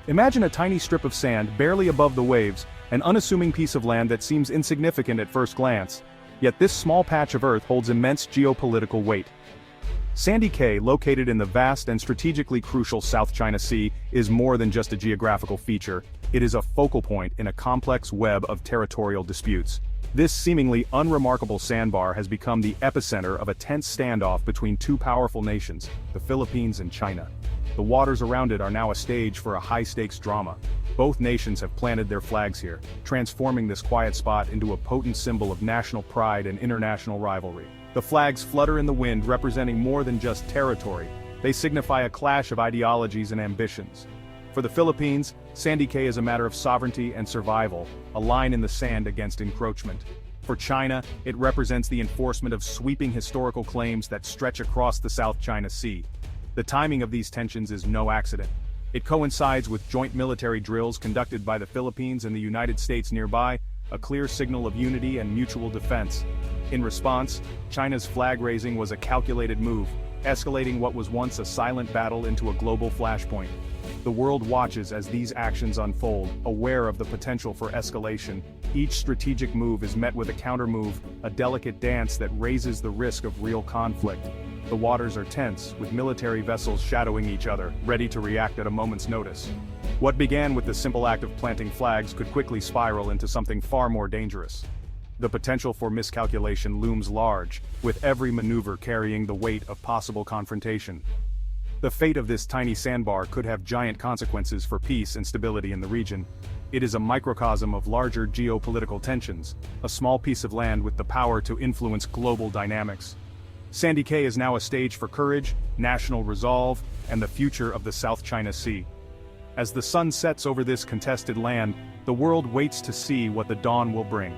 Imagine a tiny strip of sand barely above the waves, an unassuming piece of land that seems insignificant at first glance. Yet this small patch of Earth holds immense geopolitical weight. Sandy Cay, located in the vast and strategically crucial South China Sea, is more than just a geographical feature. It is a focal point in a complex web of territorial disputes. This seemingly unremarkable sandbar has become the epicenter of a tense standoff between two powerful nations, the Philippines and China. The waters around it are now a stage for a high-stakes drama. Both nations have planted their flags here, transforming this quiet spot into a potent symbol of national pride and international rivalry. The flags flutter in the wind, representing more than just territory. They signify a clash of ideologies and ambitions. For the Philippines, Sandy Cay is a matter of sovereignty and survival, a line in the sand against encroachment. For China, it represents the enforcement of sweeping historical claims that stretch across the South China Sea. The timing of these tensions is no accident. It coincides with joint military drills conducted by the Philippines and the United States nearby, a clear signal of unity and mutual defense. In response, China's flag-raising was a calculated move, escalating what was once a silent battle into a global flashpoint. The world watches as these actions unfold, aware of the potential for escalation. Each strategic move is met with a counter-move, a delicate dance that raises the risk of real conflict. The waters are tense, with military vessels shadowing each other, ready to react at a moment's notice. What began with the simple act of planting flags could quickly spiral into something far more dangerous. The potential for miscalculation looms large, with every maneuver carrying the weight of possible confrontation. The fate of this tiny sandbar could have giant consequences for peace and stability in the region. It is a microcosm of larger geopolitical tensions, a small piece of land with the power to influence global dynamics. Sandy Cay is now a stage for courage, national resolve, and the future of the South China Sea. As the sun sets over this contested land, the world waits to see what the dawn will bring.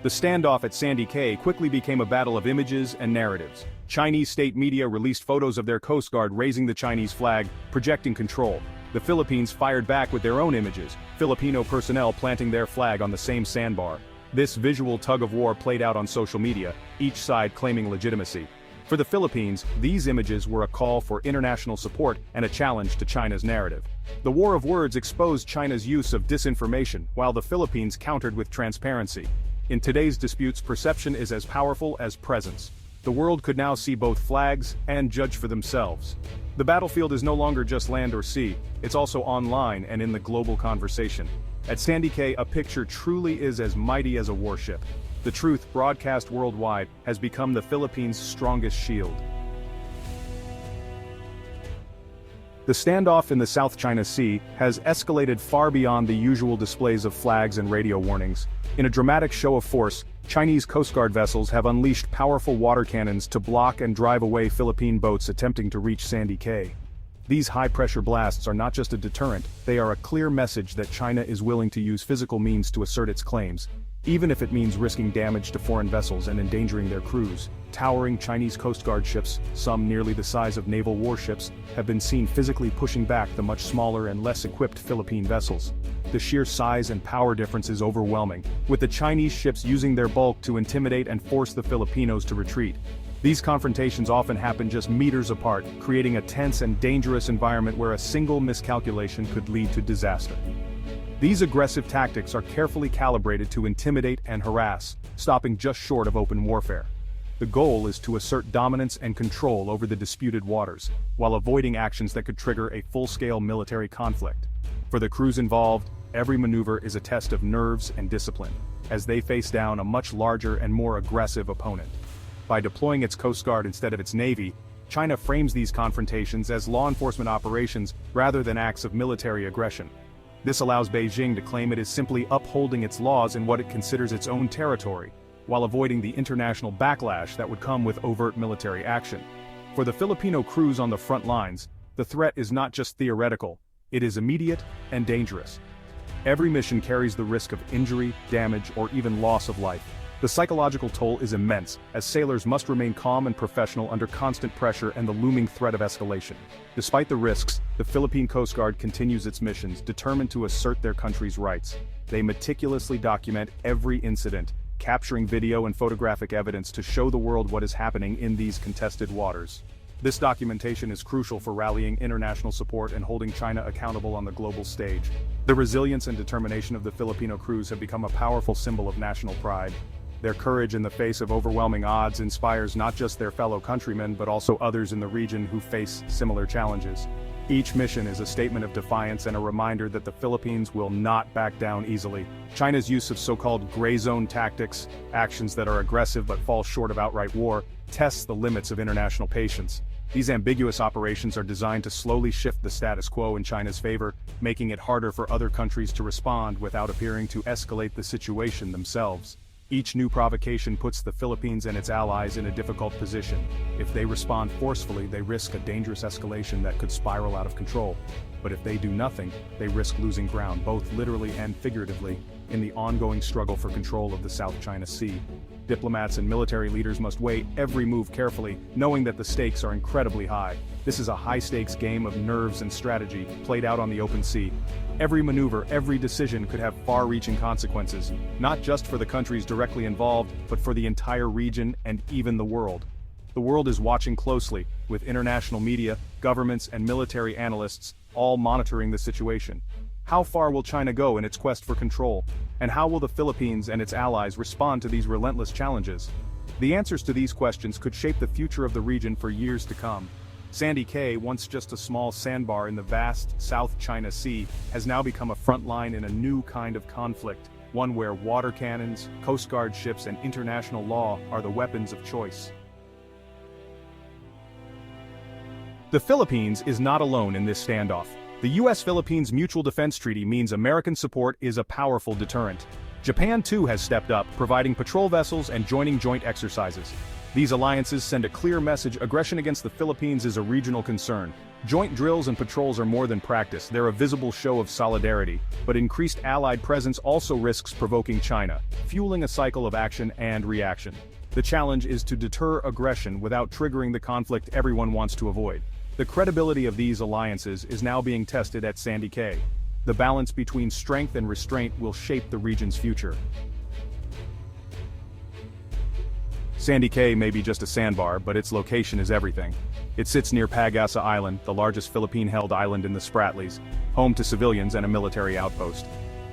The standoff at Sandy Cay quickly became a battle of images and narratives. Chinese state media released photos of their Coast Guard raising the Chinese flag, projecting control. The Philippines fired back with their own images, Filipino personnel planting their flag on the same sandbar. This visual tug-of-war played out on social media, each side claiming legitimacy. For the Philippines, these images were a call for international support and a challenge to China's narrative. The war of words exposed China's use of disinformation, while the Philippines countered with transparency. In today's disputes, perception is as powerful as presence. The world could now see both flags and judge for themselves. The battlefield is no longer just land or sea, it's also online and in the global conversation. At Sandy Cay, a picture truly is as mighty as a warship. The truth, broadcast worldwide, has become the Philippines' strongest shield. The standoff in the South China Sea has escalated far beyond the usual displays of flags and radio warnings. In a dramatic show of force, Chinese Coast Guard vessels have unleashed powerful water cannons to block and drive away Philippine boats attempting to reach Sandy Cay. These high-pressure blasts are not just a deterrent, they are a clear message that China is willing to use physical means to assert its claims, even if it means risking damage to foreign vessels and endangering their crews. Towering Chinese Coast Guard ships, some nearly the size of naval warships, have been seen physically pushing back the much smaller and less equipped Philippine vessels. The sheer size and power difference is overwhelming, with the Chinese ships using their bulk to intimidate and force the Filipinos to retreat. These confrontations often happen just meters apart, creating a tense and dangerous environment where a single miscalculation could lead to disaster. These aggressive tactics are carefully calibrated to intimidate and harass, stopping just short of open warfare. The goal is to assert dominance and control over the disputed waters, while avoiding actions that could trigger a full-scale military conflict. For the crews involved, every maneuver is a test of nerves and discipline, as they face down a much larger and more aggressive opponent. By deploying its Coast Guard instead of its Navy, China frames these confrontations as law enforcement operations rather than acts of military aggression. This allows Beijing to claim it is simply upholding its laws in what it considers its own territory, while avoiding the international backlash that would come with overt military action. For the Filipino crews on the front lines, the threat is not just theoretical, it is immediate and dangerous. Every mission carries the risk of injury, damage, or even loss of life. The psychological toll is immense, as sailors must remain calm and professional under constant pressure and the looming threat of escalation. Despite the risks, the Philippine Coast Guard continues its missions, determined to assert their country's rights. They meticulously document every incident, capturing video and photographic evidence to show the world what is happening in these contested waters. This documentation is crucial for rallying international support and holding China accountable on the global stage. The resilience and determination of the Filipino crews have become a powerful symbol of national pride. Their courage in the face of overwhelming odds inspires not just their fellow countrymen but also others in the region who face similar challenges. Each mission is a statement of defiance and a reminder that the Philippines will not back down easily. China's use of so-called gray zone tactics, actions that are aggressive but fall short of outright war, tests the limits of international patience. These ambiguous operations are designed to slowly shift the status quo in China's favor, making it harder for other countries to respond without appearing to escalate the situation themselves. Each new provocation puts the Philippines and its allies in a difficult position. If they respond forcefully, they risk a dangerous escalation that could spiral out of control. But if they do nothing, they risk losing ground, both literally and figuratively, in the ongoing struggle for control of the South China Sea. Diplomats and military leaders must weigh every move carefully, knowing that the stakes are incredibly high. This is a high-stakes game of nerves and strategy, played out on the open sea. Every maneuver, every decision could have far-reaching consequences, not just for the countries directly involved, but for the entire region and even the world. The world is watching closely, with international media, governments, and military analysts all monitoring the situation. How far will China go in its quest for control? And how will the Philippines and its allies respond to these relentless challenges? The answers to these questions could shape the future of the region for years to come. Sandy Cay, once just a small sandbar in the vast South China Sea, has now become a front line in a new kind of conflict, one where water cannons, Coast Guard ships, and international law are the weapons of choice. The Philippines is not alone in this standoff. The U.S.-Philippines Mutual Defense Treaty means American support is a powerful deterrent. Japan too has stepped up, providing patrol vessels and joining joint exercises. These alliances send a clear message: aggression against the Philippines is a regional concern. Joint drills and patrols are more than practice, they're a visible show of solidarity. But increased Allied presence also risks provoking China, fueling a cycle of action and reaction. The challenge is to deter aggression without triggering the conflict everyone wants to avoid. The credibility of these alliances is now being tested at Sandy Cay. The balance between strength and restraint will shape the region's future. Sandy Cay may be just a sandbar, but its location is everything. It sits near Pag-asa Island, the largest Philippine-held island in the Spratlys, home to civilians and a military outpost.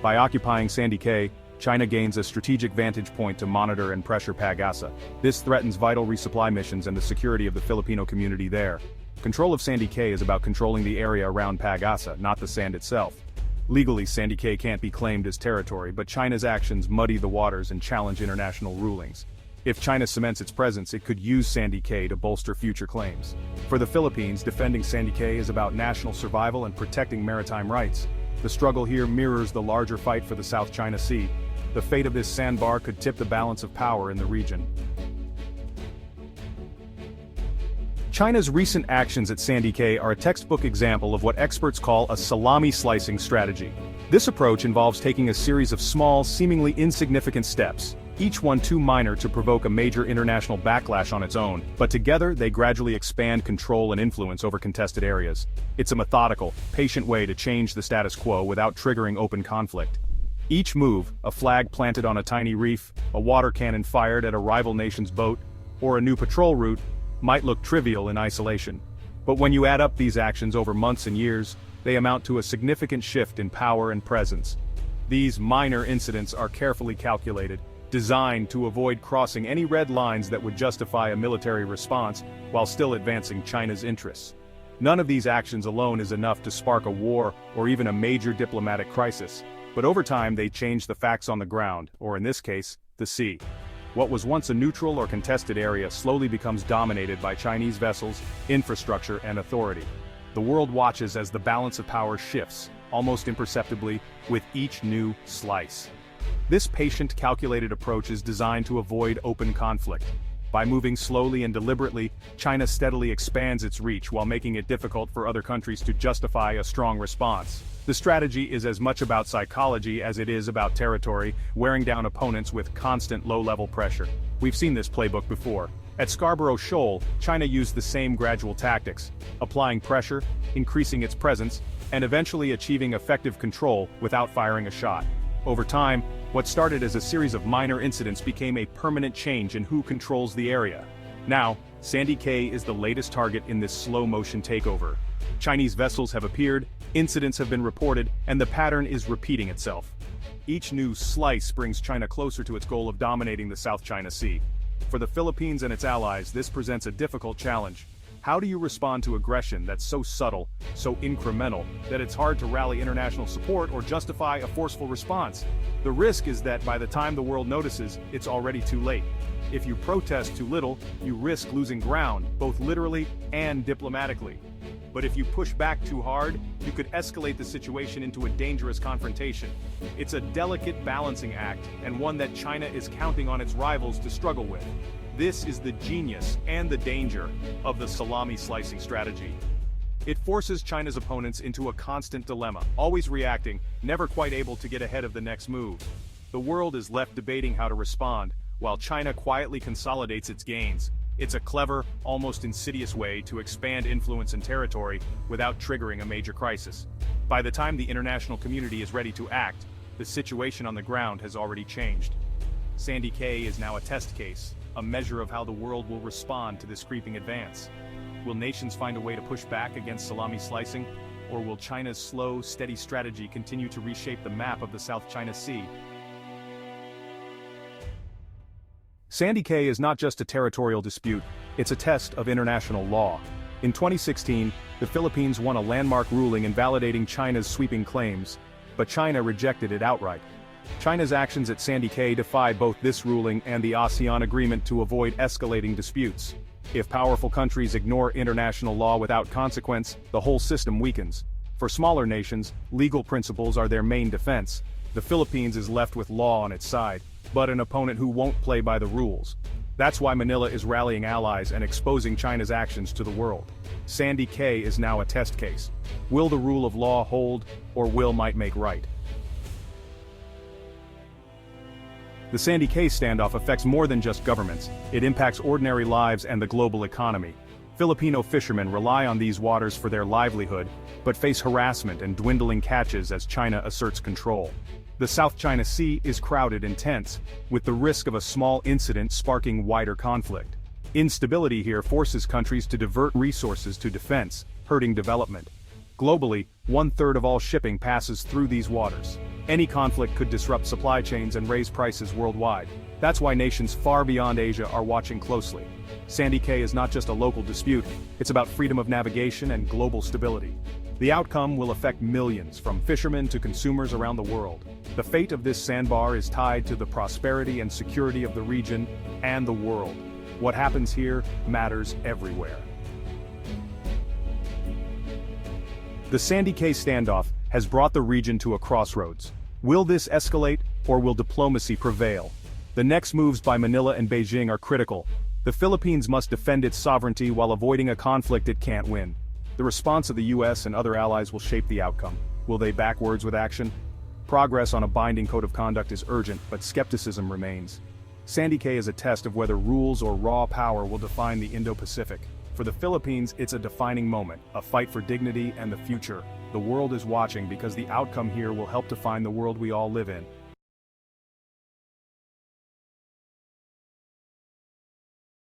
By occupying Sandy Cay, China gains a strategic vantage point to monitor and pressure Pag-asa. This threatens vital resupply missions and the security of the Filipino community there. Control of Sandy Cay is about controlling the area around Pag-asa, not the sand itself. Legally, Sandy Cay can't be claimed as territory, but China's actions muddy the waters and challenge international rulings. If China cements its presence, it could use Sandy Cay to bolster future claims. For the Philippines, defending Sandy Cay is about national survival and protecting maritime rights. The struggle here mirrors the larger fight for the South China Sea. The fate of this sandbar could tip the balance of power in the region. China's recent actions at Sandy Cay are a textbook example of what experts call a salami-slicing strategy. This approach involves taking a series of small, seemingly insignificant steps, each one too minor to provoke a major international backlash on its own, but together they gradually expand control and influence over contested areas. It's a methodical, patient way to change the status quo without triggering open conflict. Each move, a flag planted on a tiny reef, a water cannon fired at a rival nation's boat, or a new patrol route, might look trivial in isolation. But when you add up these actions over months and years, they amount to a significant shift in power and presence. These minor incidents are carefully calculated, designed to avoid crossing any red lines that would justify a military response while still advancing China's interests. None of these actions alone is enough to spark a war or even a major diplomatic crisis, but over time they change the facts on the ground, or in this case, the sea. What was once a neutral or contested area slowly becomes dominated by Chinese vessels, infrastructure, and authority. The world watches as the balance of power shifts, almost imperceptibly, with each new slice. This patient, calculated approach is designed to avoid open conflict. By moving slowly and deliberately, China steadily expands its reach while making it difficult for other countries to justify a strong response. The strategy is as much about psychology as it is about territory, wearing down opponents with constant low-level pressure. We've seen this playbook before. At Scarborough Shoal, China used the same gradual tactics, applying pressure, increasing its presence, and eventually achieving effective control without firing a shot. Over time, what started as a series of minor incidents became a permanent change in who controls the area. Now, Sandy Cay is the latest target in this slow-motion takeover. Chinese vessels have appeared, incidents have been reported, and the pattern is repeating itself. Each new slice brings China closer to its goal of dominating the South China Sea. For the Philippines and its allies, this presents a difficult challenge. How do you respond to aggression that's so subtle, so incremental, that it's hard to rally international support or justify a forceful response? The risk is that by the time the world notices, it's already too late. If you protest too little, you risk losing ground, both literally and diplomatically. But if you push back too hard, you could escalate the situation into a dangerous confrontation. It's a delicate balancing act, and one that China is counting on its rivals to struggle with. This is the genius and the danger of the salami-slicing strategy. It forces China's opponents into a constant dilemma, always reacting, never quite able to get ahead of the next move. The world is left debating how to respond, while China quietly consolidates its gains. It's a clever, almost insidious way to expand influence and territory without triggering a major crisis. By the time the international community is ready to act, the situation on the ground has already changed. Sandy Cay is now a test case, a measure of how the world will respond to this creeping advance. Will nations find a way to push back against salami slicing, or will China's slow, steady strategy continue to reshape the map of the South China Sea? Sandy Cay is not just a territorial dispute, it's a test of international law. In 2016, the Philippines won a landmark ruling invalidating China's sweeping claims, but China rejected it outright. China's actions at Sandy Cay defy both this ruling and the ASEAN agreement to avoid escalating disputes. If powerful countries ignore international law without consequence, the whole system weakens. For smaller nations, legal principles are their main defense. The Philippines is left with law on its side, but an opponent who won't play by the rules. That's why Manila is rallying allies and exposing China's actions to the world. Sandy Cay is now a test case. Will the rule of law hold, or will might make right? The Sandy Cay standoff affects more than just governments. It impacts ordinary lives and the global economy. Filipino fishermen rely on these waters for their livelihood, but face harassment and dwindling catches as China asserts control. The South China Sea is crowded and tense, with the risk of a small incident sparking wider conflict. Instability here forces countries to divert resources to defense, hurting development. Globally, 1/3 of all shipping passes through these waters. Any conflict could disrupt supply chains and raise prices worldwide. That's why nations far beyond Asia are watching closely. Sandy Cay is not just a local dispute, it's about freedom of navigation and global stability. The outcome will affect millions, from fishermen to consumers around the world. The fate of this sandbar is tied to the prosperity and security of the region and the world. What happens here matters everywhere. The Sandy Cay standoff has brought the region to a crossroads. Will this escalate, or will diplomacy prevail? The next moves by Manila and Beijing are critical. The Philippines must defend its sovereignty while avoiding a conflict it can't win. The response of the US and other allies will shape the outcome. Will they back words with action? Progress on a binding code of conduct is urgent, but skepticism remains. Sandy Cay is a test of whether rules or raw power will define the Indo-Pacific. For the Philippines, it's a defining moment, a fight for dignity and the future. The world is watching because the outcome here will help define the world we all live in.